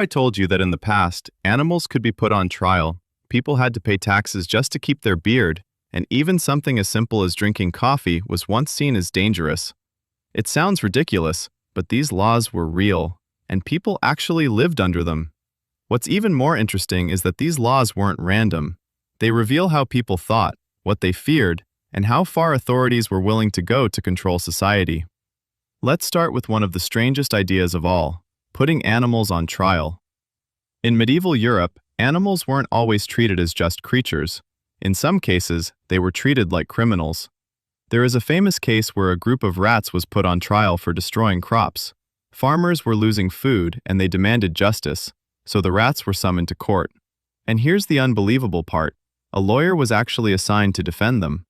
I told you that in the past, animals could be put on trial, people had to pay taxes just to keep their beard, and even something as simple as drinking coffee was once seen as dangerous. It sounds ridiculous, but these laws were real, and people actually lived under them. What's even more interesting is that these laws weren't random. They reveal how people thought, what they feared, and how far authorities were willing to go to control society. Let's start with one of the strangest ideas of all: putting animals on trial. In medieval Europe, animals weren't always treated as just creatures. In some cases, they were treated like criminals. There is a famous case where a group of rats was put on trial for destroying crops. Farmers were losing food and they demanded justice, so the rats were summoned to court. And here's the unbelievable part: a lawyer was actually assigned to defend them.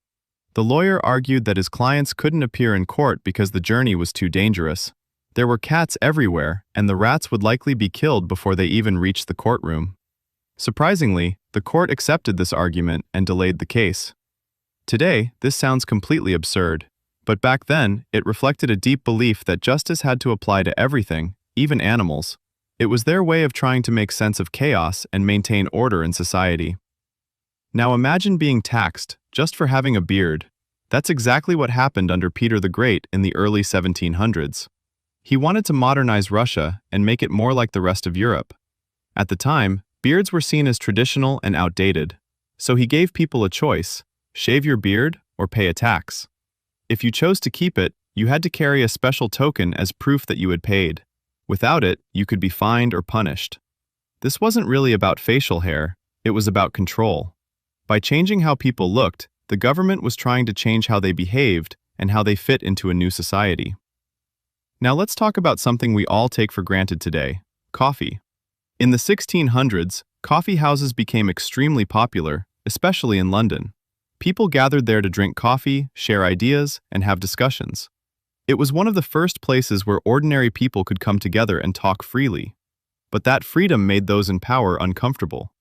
The lawyer argued that his clients couldn't appear in court because the journey was too dangerous. There were cats everywhere, and the rats would likely be killed before they even reached the courtroom. Surprisingly, the court accepted this argument and delayed the case. Today, this sounds completely absurd, but back then, it reflected a deep belief that justice had to apply to everything, even animals. It was their way of trying to make sense of chaos and maintain order in society. Now imagine being taxed just for having a beard. That's exactly what happened under Peter the Great in the early 1700s. He wanted to modernize Russia and make it more like the rest of Europe. At the time, beards were seen as traditional and outdated, so he gave people a choice: shave your beard or pay a tax. If you chose to keep it, you had to carry a special token as proof that you had paid. Without it, you could be fined or punished. This wasn't really about facial hair, it was about control. By changing how people looked, the government was trying to change how they behaved and how they fit into a new society. Now let's talk about something we all take for granted today: coffee. In the 1600s, coffee houses became extremely popular, especially in London. People gathered there to drink coffee, share ideas, and have discussions. It was one of the first places where ordinary people could come together and talk freely. But that freedom made those in power uncomfortable.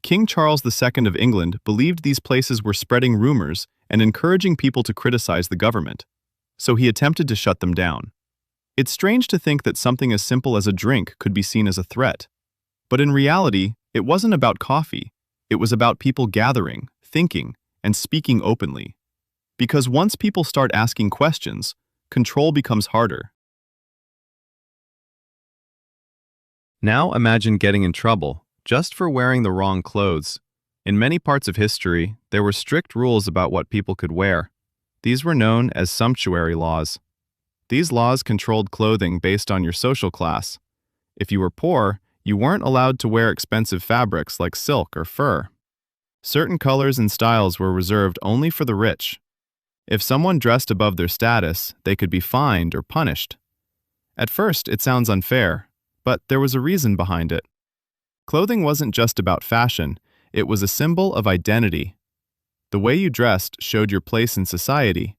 King Charles II of England believed these places were spreading rumors and encouraging people to criticize the government, so he attempted to shut them down. It's strange to think that something as simple as a drink could be seen as a threat. But in reality, it wasn't about coffee. It was about people gathering, thinking, and speaking openly. Because once people start asking questions, control becomes harder. Now imagine getting in trouble just for wearing the wrong clothes. In many parts of history, there were strict rules about what people could wear. These were known as sumptuary laws. These laws controlled clothing based on your social class. If you were poor, you weren't allowed to wear expensive fabrics like silk or fur. Certain colors and styles were reserved only for the rich. If someone dressed above their status, they could be fined or punished. At first, it sounds unfair, but there was a reason behind it. Clothing wasn't just about fashion, it was a symbol of identity. The way you dressed showed your place in society,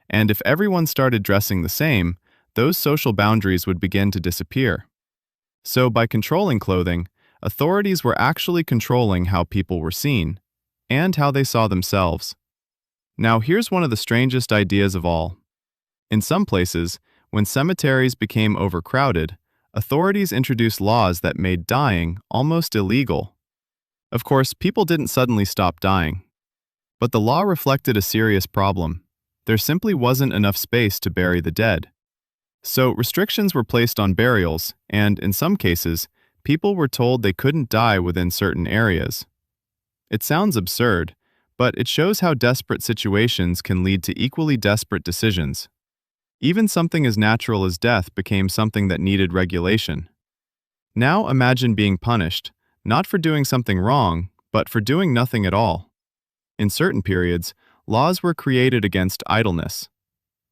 and if everyone started dressing the same, those social boundaries would begin to disappear. So by controlling clothing, authorities were actually controlling how people were seen, and how they saw themselves. Now here's one of the strangest ideas of all. In some places, when cemeteries became overcrowded, authorities introduced laws that made dying almost illegal. Of course, people didn't suddenly stop dying. But the law reflected a serious problem. There simply wasn't enough space to bury the dead. So restrictions were placed on burials, and in some cases, people were told they couldn't die within certain areas. It sounds absurd, but it shows how desperate situations can lead to equally desperate decisions. Even something as natural as death became something that needed regulation. Now imagine being punished, not for doing something wrong, but for doing nothing at all. In certain periods, laws were created against idleness.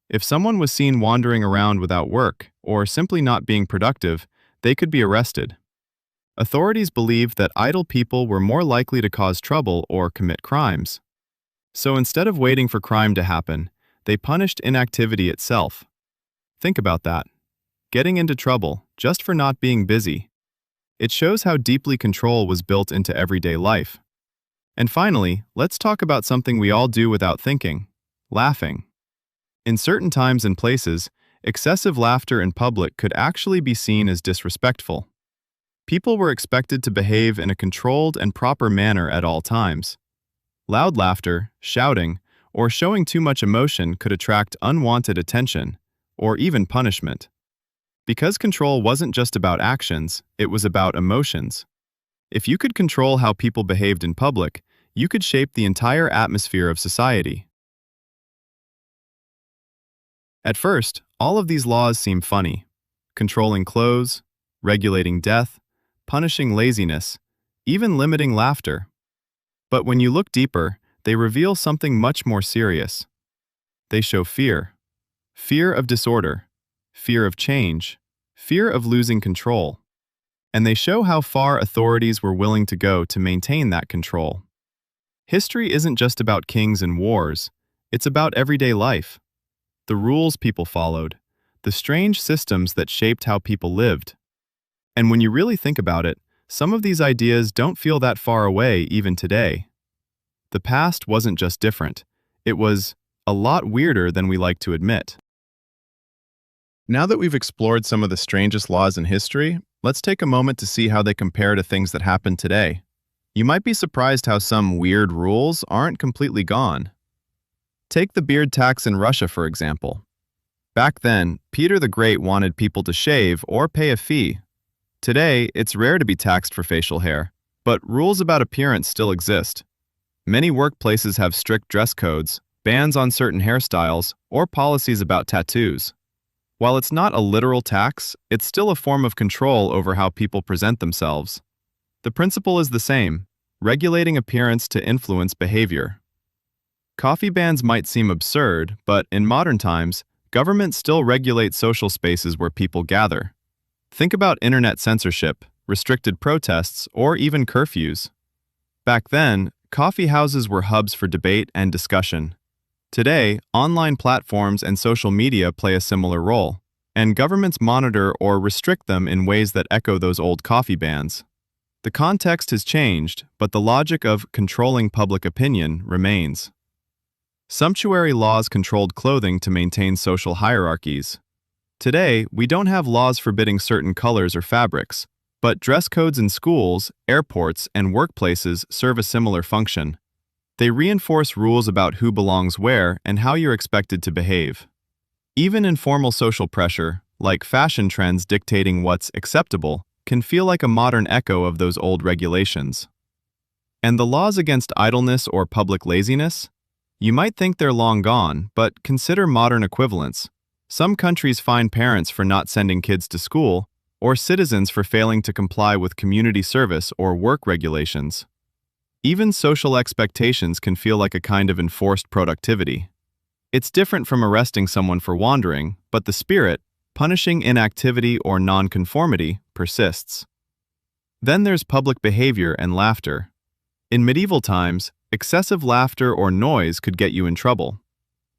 If someone was seen wandering around without work, or simply not being productive, they could be arrested. Authorities believed that idle people were more likely to cause trouble or commit crimes. So instead of waiting for crime to happen, they punished inactivity itself. Think about that. Getting into trouble just for not being busy. It shows how deeply control was built into everyday life. And finally, let's talk about something we all do without thinking: laughing. In certain times and places, excessive laughter in public could actually be seen as disrespectful. People were expected to behave in a controlled and proper manner at all times. Loud laughter, shouting, or showing too much emotion could attract unwanted attention, or even punishment. Because control wasn't just about actions, it was about emotions. If you could control how people behaved in public, you could shape the entire atmosphere of society. At first, all of these laws seem funny. Controlling clothes, regulating death, punishing laziness, even limiting laughter. But when you look deeper, they reveal something much more serious. They show fear. Fear of disorder, fear of change, fear of losing control. And they show how far authorities were willing to go to maintain that control. History isn't just about kings and wars, it's about everyday life. The rules people followed, the strange systems that shaped how people lived. And when you really think about it, some of these ideas don't feel that far away even today. The past wasn't just different, it was a lot weirder than we like to admit. Now that we've explored some of the strangest laws in history, let's take a moment to see how they compare to things that happen today. You might be surprised how some weird rules aren't completely gone. Take the beard tax in Russia, for example. Back then, Peter the Great wanted people to shave or pay a fee. Today, it's rare to be taxed for facial hair, but rules about appearance still exist. Many workplaces have strict dress codes, bans on certain hairstyles, or policies about tattoos. While it's not a literal tax, it's still a form of control over how people present themselves. The principle is the same, regulating appearance to influence behavior. Coffee bans might seem absurd, but in modern times, governments still regulate social spaces where people gather. Think about internet censorship, restricted protests, or even curfews. Back then, coffee houses were hubs for debate and discussion. Today, online platforms and social media play a similar role, and governments monitor or restrict them in ways that echo those old coffee bans. The context has changed, but the logic of controlling public opinion remains. Sumptuary laws controlled clothing to maintain social hierarchies. Today, we don't have laws forbidding certain colors or fabrics, but dress codes in schools, airports, and workplaces serve a similar function. They reinforce rules about who belongs where and how you're expected to behave. Even informal social pressure, like fashion trends dictating what's acceptable, can feel like a modern echo of those old regulations. And the laws against idleness or public laziness? You might think they're long gone, but consider modern equivalents. Some countries fine parents for not sending kids to school, or citizens for failing to comply with community service or work regulations. Even social expectations can feel like a kind of enforced productivity. It's different from arresting someone for wandering, but the spirit, punishing inactivity or nonconformity, persists. Then there's public behavior and laughter. In medieval times, excessive laughter or noise could get you in trouble.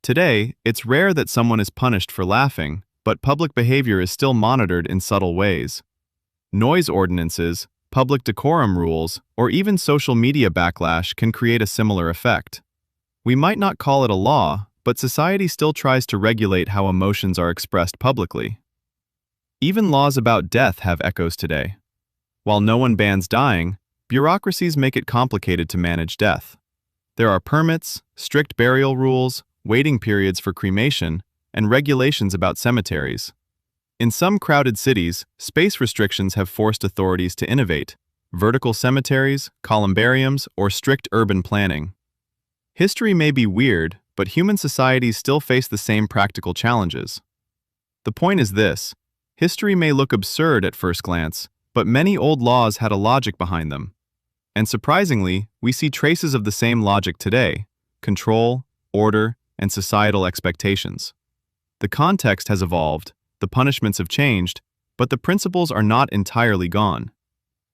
Today, it's rare that someone is punished for laughing, but public behavior is still monitored in subtle ways. Noise ordinances, public decorum rules, or even social media backlash can create a similar effect. We might not call it a law, but society still tries to regulate how emotions are expressed publicly. Even laws about death have echoes today. While no one bans dying, bureaucracies make it complicated to manage death. There are permits, strict burial rules, waiting periods for cremation, and regulations about cemeteries. In some crowded cities, space restrictions have forced authorities to innovate: vertical cemeteries, columbariums, or strict urban planning. History may be weird, but human societies still face the same practical challenges. The point is this: history may look absurd at first glance, but many old laws had a logic behind them. And surprisingly, we see traces of the same logic today: control, order, and societal expectations. The context has evolved, the punishments have changed, but the principles are not entirely gone.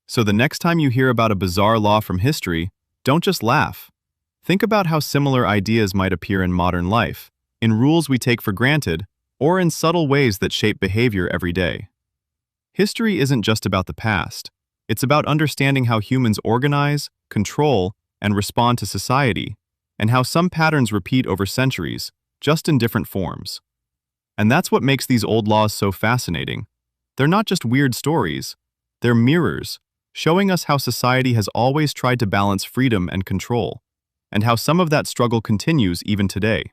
So the next time you hear about a bizarre law from history, don't just laugh. Think about how similar ideas might appear in modern life, in rules we take for granted, or in subtle ways that shape behavior every day. History isn't just about the past. It's about understanding how humans organize, control, and respond to society, and how some patterns repeat over centuries, just in different forms. And that's what makes these old laws so fascinating. They're not just weird stories. They're mirrors, showing us how society has always tried to balance freedom and control, and how some of that struggle continues even today.